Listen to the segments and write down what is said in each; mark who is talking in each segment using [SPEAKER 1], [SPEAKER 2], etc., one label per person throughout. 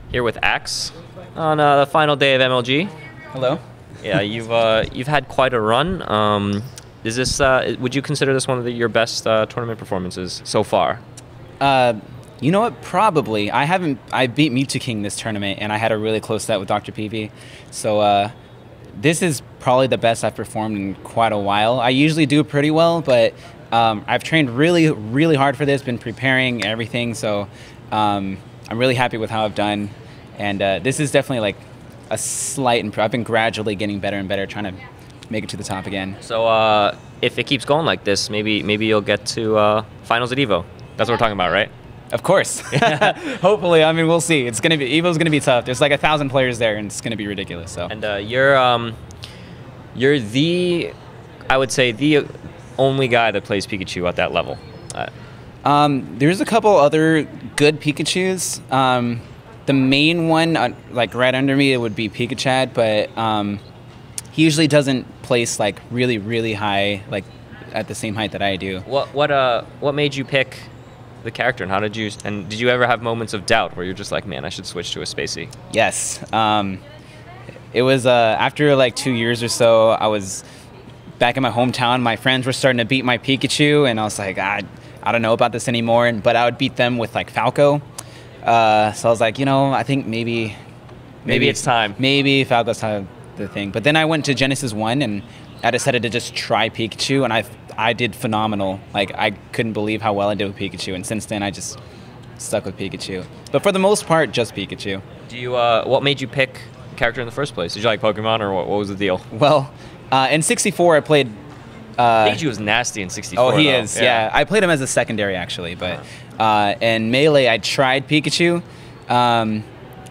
[SPEAKER 1] Here with Axe on the final day of MLG.
[SPEAKER 2] Hello.
[SPEAKER 1] Yeah, you've had quite a run. Is this would you consider this one of your best tournament performances so far?
[SPEAKER 2] You know what? Probably. I beat Mewtwo King this tournament, and I had a really close set with Dr. PV. So this is probably the best I've performed in quite a while. I usually do pretty well, but I've trained really, really hard for this. Been preparing everything, so I'm really happy with how I've done. And this is definitely like a slight improvement. I've been gradually getting better and better, trying to make it to the top again.
[SPEAKER 1] So if it keeps going like this, maybe you'll get to finals at Evo. That's what we're talking about, right?
[SPEAKER 2] Of course. Hopefully. I mean, we'll see. It's gonna be Evo's gonna be tough. There's like 1,000 players there, and it's gonna be ridiculous. So.
[SPEAKER 1] And you're the, I would say, the only guy that plays Pikachu at that level.
[SPEAKER 2] There's a couple other good Pikachus. The main one, like right under me, it would be Pikachu, but he usually doesn't place like really, really high, like at the same height that I do.
[SPEAKER 1] What made you pick the character, and how did you? And did you ever have moments of doubt where you're just like, man, I should switch to a Spacey?
[SPEAKER 2] Yes. It was after like 2 years or so. I was back in my hometown. My friends were starting to beat my Pikachu, and I was like, I don't know about this anymore. But I would beat them with like Falco. So I was like, I think maybe
[SPEAKER 1] it's time.
[SPEAKER 2] Maybe Falco's the thing. But then I went to Genesis 1, and I decided to just try Pikachu, and I did phenomenal. Like, I couldn't believe how well I did with Pikachu, and since then I just stuck with Pikachu. But for the most part, just Pikachu.
[SPEAKER 1] Do you? What made you pick the character in the first place? Did you like Pokemon, or what was the deal?
[SPEAKER 2] Well, in 64 I played...
[SPEAKER 1] Pikachu was nasty in 64.
[SPEAKER 2] Oh, he is, yeah. I played him as a secondary, actually, but in Melee I tried Pikachu. I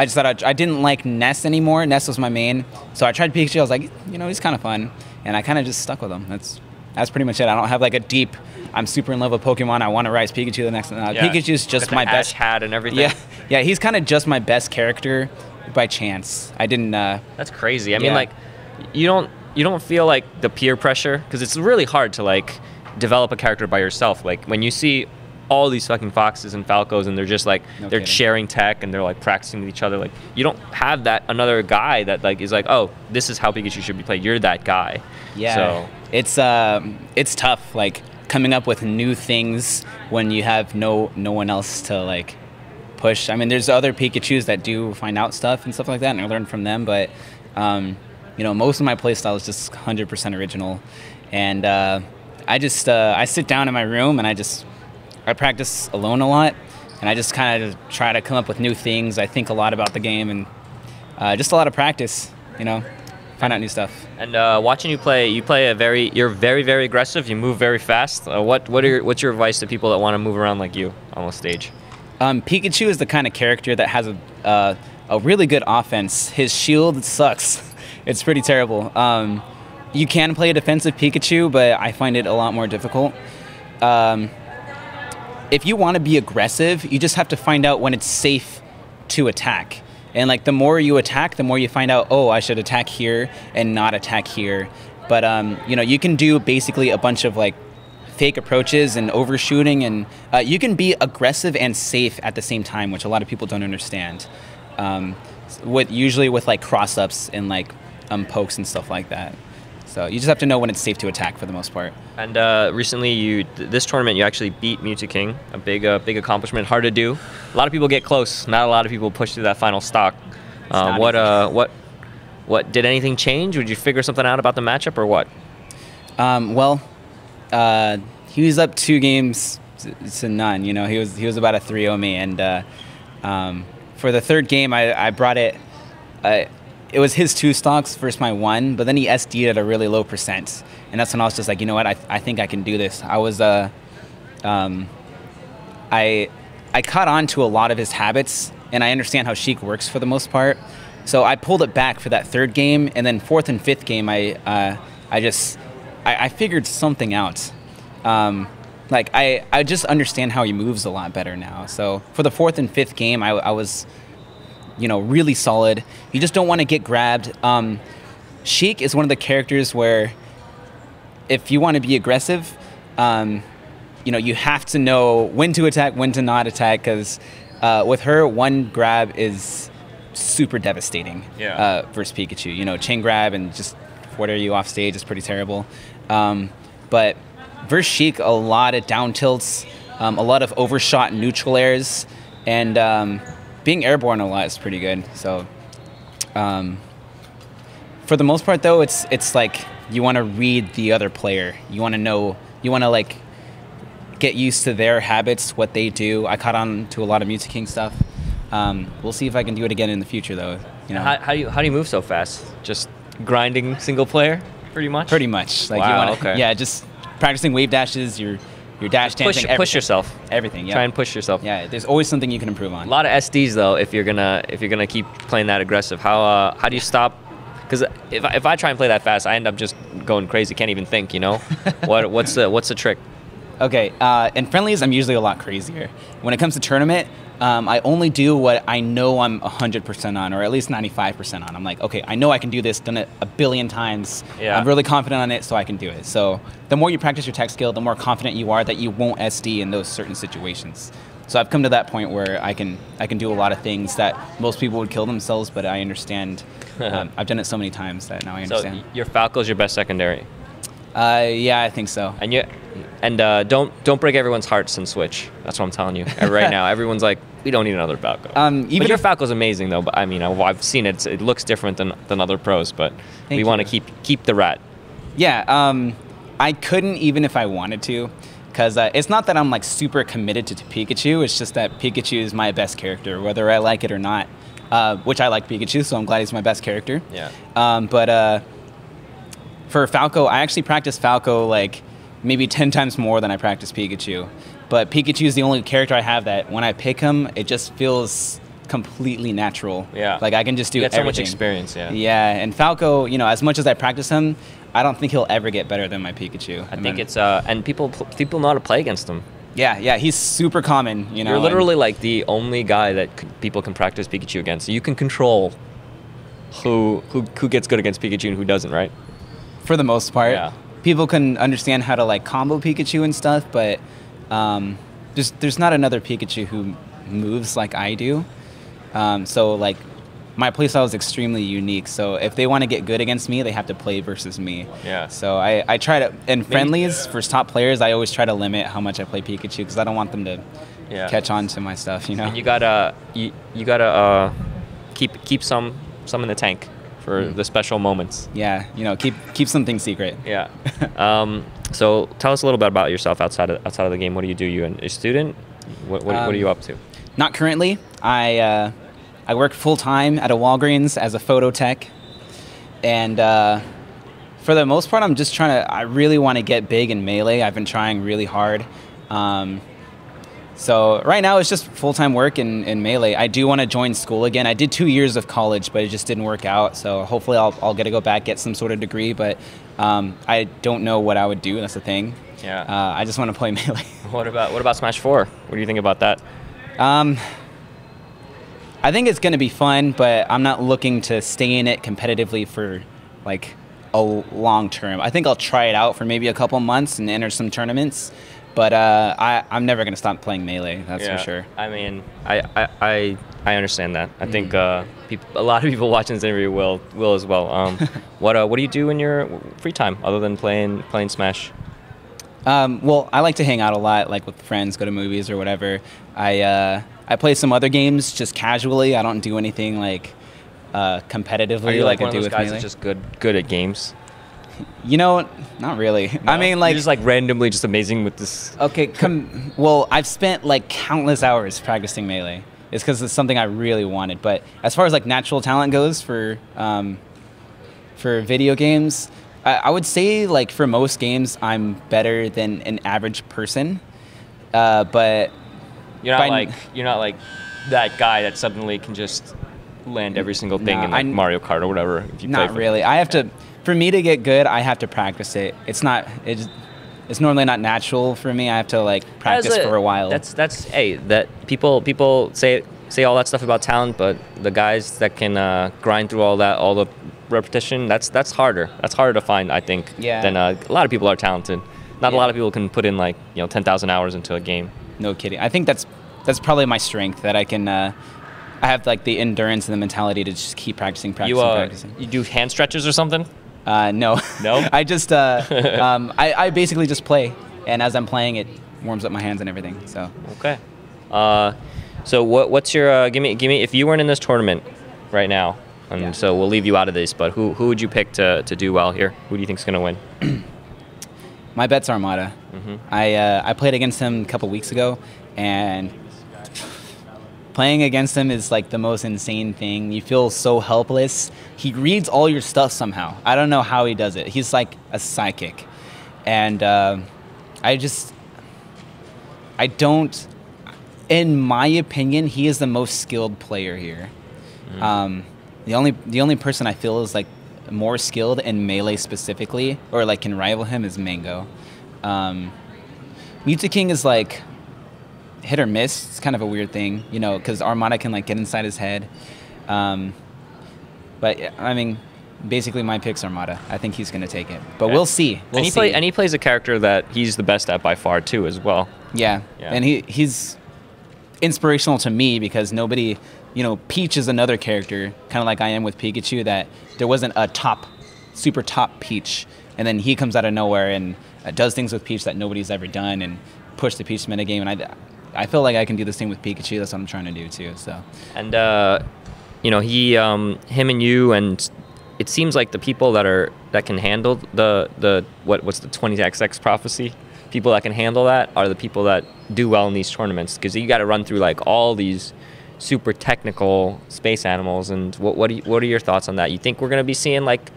[SPEAKER 2] just thought I didn't like Ness anymore. Ness was my main. So I tried Pikachu. I was like, he's kind of fun. And I kind of just stuck with him. That's pretty much it. I don't have like a deep, I'm super in love with Pokemon, I want to rise Pikachu the next one. Pikachu's just my best.
[SPEAKER 1] Ash hat and everything.
[SPEAKER 2] Yeah, he's kind of just my best character by chance. I didn't...
[SPEAKER 1] That's crazy. I mean, like, you don't feel like the peer pressure, because it's really hard to like develop a character by yourself. Like when you see all these fucking Foxes and Falcos, and they're just like they're sharing tech and they're like practicing with each other. Like you don't have that another guy that like is like, oh, this is how Pikachu should be played. You're that guy.
[SPEAKER 2] Yeah.
[SPEAKER 1] So
[SPEAKER 2] it's tough, like coming up with new things when you have no one else to like push. I mean, there's other Pikachus that do find out stuff and stuff like that, and I learn from them. But most of my playstyle is just 100% original, and I sit down in my room and I practice alone a lot, and I just kind of try to come up with new things. I think a lot about the game, and just a lot of practice, find out new stuff.
[SPEAKER 1] And watching you play, you're very, very aggressive. You move very fast. What's your advice to people that want to move around like you on the stage?
[SPEAKER 2] Pikachu is the kind of character that has a really good offense. His shield sucks. It's pretty terrible. You can play a defensive Pikachu, but I find it a lot more difficult. If you want to be aggressive, you just have to find out when it's safe to attack. And like the more you attack, the more you find out, oh, I should attack here and not attack here. But you can do basically a bunch of like fake approaches and overshooting, and you can be aggressive and safe at the same time, which a lot of people don't understand. Usually with like cross-ups and like pokes and stuff like that. So you just have to know when it's safe to attack for the most part.
[SPEAKER 1] And recently, this tournament, you actually beat Mewtwo King, a big accomplishment, hard to do. A lot of people get close. Not a lot of people push through that final stock. What did anything change? Would you figure something out about the matchup, or what?
[SPEAKER 2] He was up 2 games to none. He was about a 3-0 me, and for the third game, I brought it. It was his 2 stocks versus my 1, but then he SD'd at a really low %, and that's when I was just like, you know what, I think I can do this. I was I caught on to a lot of his habits, and I understand how Sheik works for the most part. So I pulled it back for that 3rd game, and then 4th and 5th game, I figured something out. I just understand how he moves a lot better now. So for the 4th and 5th game, I was really solid. You just don't want to get grabbed. Sheik is one of the characters where if you want to be aggressive, you have to know when to attack, when to not attack, because with her, one grab is super devastating versus Pikachu. You know, chain grab and just order you off stage is pretty terrible. But versus Sheik, a lot of down tilts, a lot of overshot neutral airs, and being airborne a lot is pretty good. So for the most part, though, it's like you want to read the other player. You want to know, you want to like get used to their habits, what they do. I caught on to a lot of Music King stuff. We'll see if I can do it again in the future, though. You know,
[SPEAKER 1] how do you move so fast? Just grinding single player, pretty much.
[SPEAKER 2] Pretty much. Like
[SPEAKER 1] wow,
[SPEAKER 2] you wanna,
[SPEAKER 1] okay.
[SPEAKER 2] Yeah, just practicing wave dashes, your dash dancing,
[SPEAKER 1] push yourself.
[SPEAKER 2] Everything. Yeah.
[SPEAKER 1] Try and push yourself.
[SPEAKER 2] Yeah, there's always something you can improve on.
[SPEAKER 1] A lot of SDs though. If you're gonna keep playing that aggressive, how do you stop? Because if I try and play that fast, I end up just going crazy. Can't even think. You know, what's the trick?
[SPEAKER 2] Okay, in friendlies, I'm usually a lot crazier. When it comes to tournament, I only do what I know I'm 100% on, or at least 95% on. I'm like, okay, I know I can do this, done it a billion times.
[SPEAKER 1] Yeah.
[SPEAKER 2] I'm really confident on it, so I can do it. So the more you practice your tech skill, the more confident you are that you won't SD in those certain situations. So I've come to that point where I can do a lot of things that most people would kill themselves, but I understand. I've done it so many times that now I understand.
[SPEAKER 1] So your Falco's your best secondary.
[SPEAKER 2] Yeah, I think so.
[SPEAKER 1] And don't break everyone's hearts and switch. That's what I'm telling you right now. Everyone's like, we don't need another Falco. But your Falco's amazing though. But I mean, I've seen it. It looks different than other pros. But we want to keep the rat.
[SPEAKER 2] Yeah. I couldn't even if I wanted to, because it's not that I'm like super committed to Pikachu. It's just that Pikachu is my best character, whether I like it or not. Which I like Pikachu, so I'm glad he's my best character.
[SPEAKER 1] Yeah.
[SPEAKER 2] But for Falco, I actually practice Falco like maybe 10 times more than I practice Pikachu. But Pikachu is the only character I have that when I pick him, it just feels completely natural.
[SPEAKER 1] Yeah.
[SPEAKER 2] Like I can just do everything.
[SPEAKER 1] You get so much experience, yeah.
[SPEAKER 2] Yeah, and Falco, you know, as much as I practice him, I don't think he'll ever get better than my Pikachu.
[SPEAKER 1] I think it's and people know how to play against him.
[SPEAKER 2] Yeah, he's super common, you know.
[SPEAKER 1] You're literally like the only guy that people can practice Pikachu against. So you can control who gets good against Pikachu and who doesn't, right?
[SPEAKER 2] For the most part.
[SPEAKER 1] Yeah.
[SPEAKER 2] People can understand how to like combo Pikachu and stuff, but there's not another Pikachu who moves like I do. So like my playstyle is extremely unique. So if they want to get good against me, they have to play versus me.
[SPEAKER 1] Yeah.
[SPEAKER 2] So I try to, in friendlies for top players, I always try to limit how much I play Pikachu because I don't want them to catch on to my stuff. You know.
[SPEAKER 1] And you gotta keep some in the tank for the special moments.
[SPEAKER 2] Yeah, you know, keep something secret.
[SPEAKER 1] Yeah. So tell us a little bit about yourself outside of the game. What do you do? You a student? What are you up to?
[SPEAKER 2] Not currently. I work full time at a Walgreens as a photo tech, and for the most part, I'm just I really want to get big in Melee. I've been trying really hard. So right now it's just full-time work in Melee. I do want to join school again. I did 2 years of college, but it just didn't work out. So hopefully I'll get to go back, get some sort of degree, but I don't know what I would do. That's the thing.
[SPEAKER 1] Yeah.
[SPEAKER 2] I just want to play Melee.
[SPEAKER 1] What about Smash 4? What do you think about that?
[SPEAKER 2] I think it's going to be fun, but I'm not looking to stay in it competitively for like a long term. I think I'll try it out for maybe a couple months and enter some tournaments. But I'm never going to stop playing Melee, that's for sure.
[SPEAKER 1] I mean, I understand that. I think a lot of people watching this interview will as well. What do you do in your free time other than playing Smash?
[SPEAKER 2] Well, I like to hang out a lot, like with friends, go to movies or whatever. I play some other games just casually. I don't do anything like competitively.
[SPEAKER 1] Are you like
[SPEAKER 2] I
[SPEAKER 1] one
[SPEAKER 2] do
[SPEAKER 1] of those
[SPEAKER 2] with
[SPEAKER 1] guys
[SPEAKER 2] Melee.
[SPEAKER 1] that's just good at games?
[SPEAKER 2] You know, not really.
[SPEAKER 1] No?
[SPEAKER 2] I mean, like
[SPEAKER 1] you're just like randomly just amazing with this.
[SPEAKER 2] Okay, well, I've spent like countless hours practicing Melee. It's because it's something I really wanted. But as far as like natural talent goes for video games, I would say like for most games I'm better than an average person. But
[SPEAKER 1] you're not like that guy that suddenly can just land every single thing in like Mario Kart or whatever. If you
[SPEAKER 2] not
[SPEAKER 1] play
[SPEAKER 2] really. I have to. For me to get good, I have to practice it. It's normally not natural for me. I have to like practice for a while.
[SPEAKER 1] That people say all that stuff about talent, but the guys that can grind through all the repetition, that's harder. That's harder to find, I think.
[SPEAKER 2] Yeah.
[SPEAKER 1] Than a lot of people are talented. Not a lot of people can put in like 10,000 hours into a game.
[SPEAKER 2] No kidding. I think that's probably my strength, that I I have like the endurance and the mentality to just keep practicing.
[SPEAKER 1] You do hand stretches or something?
[SPEAKER 2] No.
[SPEAKER 1] No?
[SPEAKER 2] I just I basically just play, and as I'm playing, it warms up my hands and everything. So.
[SPEAKER 1] Okay. So what's your give me if you weren't in this tournament right now, and so we'll leave you out of this, but who would you pick to do well here? Who do you think's gonna win?
[SPEAKER 2] My bet's Armada. I played against him a couple weeks ago, and playing against him is like the most insane thing. You feel so helpless. He reads all your stuff somehow. I don't know how he does it. He's like a psychic, and I don't. In my opinion, he is the most skilled player here. The only person I feel is like more skilled in melee specifically, or like can rival him, is Mango. Mewtwo King is like hit or miss. It's kind of a weird thing, you know, because Armada can like get inside his head. But I mean, basically my pick's Armada. I think he's gonna take it, but we'll see.
[SPEAKER 1] And he plays a character that he's the best at by far too, as well.
[SPEAKER 2] Yeah. And he's inspirational to me because nobody. You know, Peach is another character, kind of like I am with Pikachu, that there wasn't a super top Peach. And then he comes out of nowhere and does things with Peach that nobody's ever done and push the Peach metagame. And I feel like I can do the same with Pikachu. That's what I'm trying to do, too. So. And,
[SPEAKER 1] you know, him and you, and it seems like the people that can handle what's the 20XX prophecy? People that can handle that are the people that do well in these tournaments. Because you got to run through, like, all these super technical space animals, and what are your thoughts on that? You think we're gonna be seeing like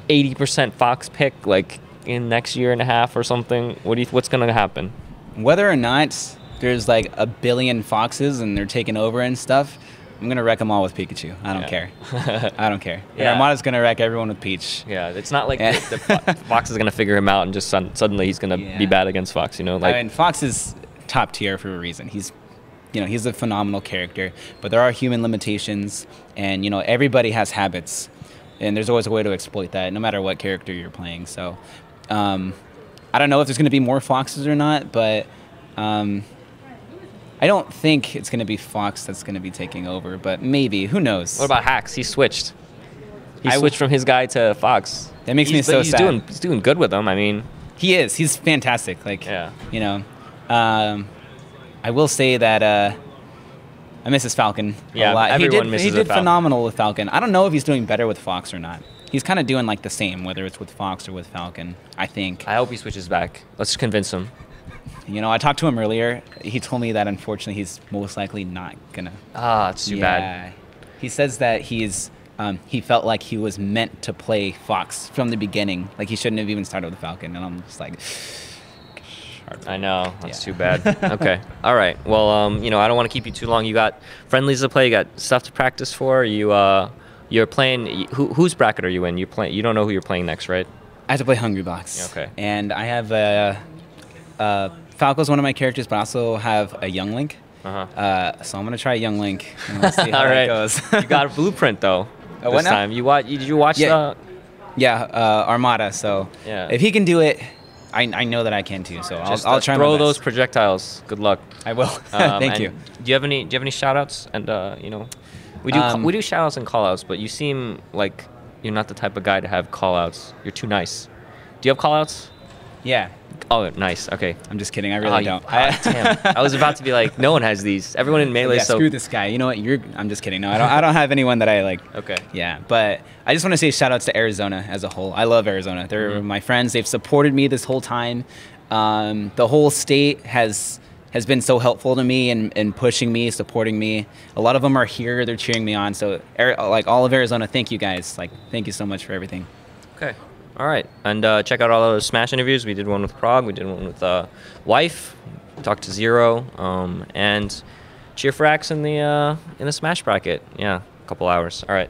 [SPEAKER 1] 80% Fox pick like in next year and a half or something? What's gonna happen?
[SPEAKER 2] Whether or not there's like a billion Foxes and they're taking over and stuff, I'm gonna wreck them all with Pikachu. I don't care. I don't care. And Armada's gonna wreck everyone with Peach.
[SPEAKER 1] Yeah, it's not like the Fox is gonna figure him out and just suddenly he's gonna be bad against Fox. You know, like
[SPEAKER 2] I mean, Fox is top tier for a reason. He's a phenomenal character, but there are human limitations, and, you know, everybody has habits, and there's always a way to exploit that, no matter what character you're playing. So, I don't know if there's going to be more Foxes or not, but I don't think it's going to be Fox that's going to be taking over, but maybe. Who knows?
[SPEAKER 1] What about Hax? He switched. He switched from his guy to Fox.
[SPEAKER 2] That makes me so sad.
[SPEAKER 1] He's doing good with him. I mean,
[SPEAKER 2] he is. He's fantastic. Like, you know. I will say that I miss his Falcon a lot.
[SPEAKER 1] Everyone misses
[SPEAKER 2] He did phenomenal with Falcon. I don't know if he's doing better with Fox or not. He's kind of doing like the same, whether it's with Fox or with Falcon, I think.
[SPEAKER 1] I hope he switches back. Let's convince him.
[SPEAKER 2] You know, I talked to him earlier. He told me that unfortunately he's most likely not gonna.
[SPEAKER 1] It's too bad.
[SPEAKER 2] He says that he felt like he was meant to play Fox from the beginning. Like he shouldn't have even started with Falcon. And I'm just like.
[SPEAKER 1] I know. That's too bad. Okay. All right. Well, you know, I don't want to keep you too long. You got friendlies to play. You got stuff to practice for. You're playing. Whose bracket are you in? You don't know who you're playing next, right?
[SPEAKER 2] I have to play Hungry Box.
[SPEAKER 1] Okay.
[SPEAKER 2] And I have Falco's one of my characters, but I also have a Young Link. So I'm gonna try Young Link. And we'll see how it goes.
[SPEAKER 1] You got a blueprint though. This time. Did you watch the?
[SPEAKER 2] Yeah. Armada. So if he can do it. I know that I can too, so I'll try.
[SPEAKER 1] Throw those projectiles. Good luck.
[SPEAKER 2] I will. Thank you.
[SPEAKER 1] Do you have any shout outs? And you know, we do shout outs and call outs, but you seem like you're not the type of guy to have call outs. You're too nice. Do you have call outs?
[SPEAKER 2] Yeah.
[SPEAKER 1] Oh, nice. Okay.
[SPEAKER 2] I'm just kidding. I really don't.
[SPEAKER 1] Damn. I was about to be like, no one has these. Everyone in Melee.
[SPEAKER 2] Screw this guy. You know what? I'm just kidding. No, I don't have anyone that I like.
[SPEAKER 1] Okay.
[SPEAKER 2] Yeah, but I just want to say shout outs to Arizona as a whole. I love Arizona. They're my friends. They've supported me this whole time. The whole state has been so helpful to me and pushing me, supporting me. A lot of them are here. They're cheering me on. So, like all of Arizona, thank you guys. Like, thank you so much for everything.
[SPEAKER 1] Okay. All right, and check out all those Smash interviews. We did one with Prague. We did one with Wife. Talked to Zero, and cheer for Axe in the Smash bracket. Yeah, a couple hours. All right.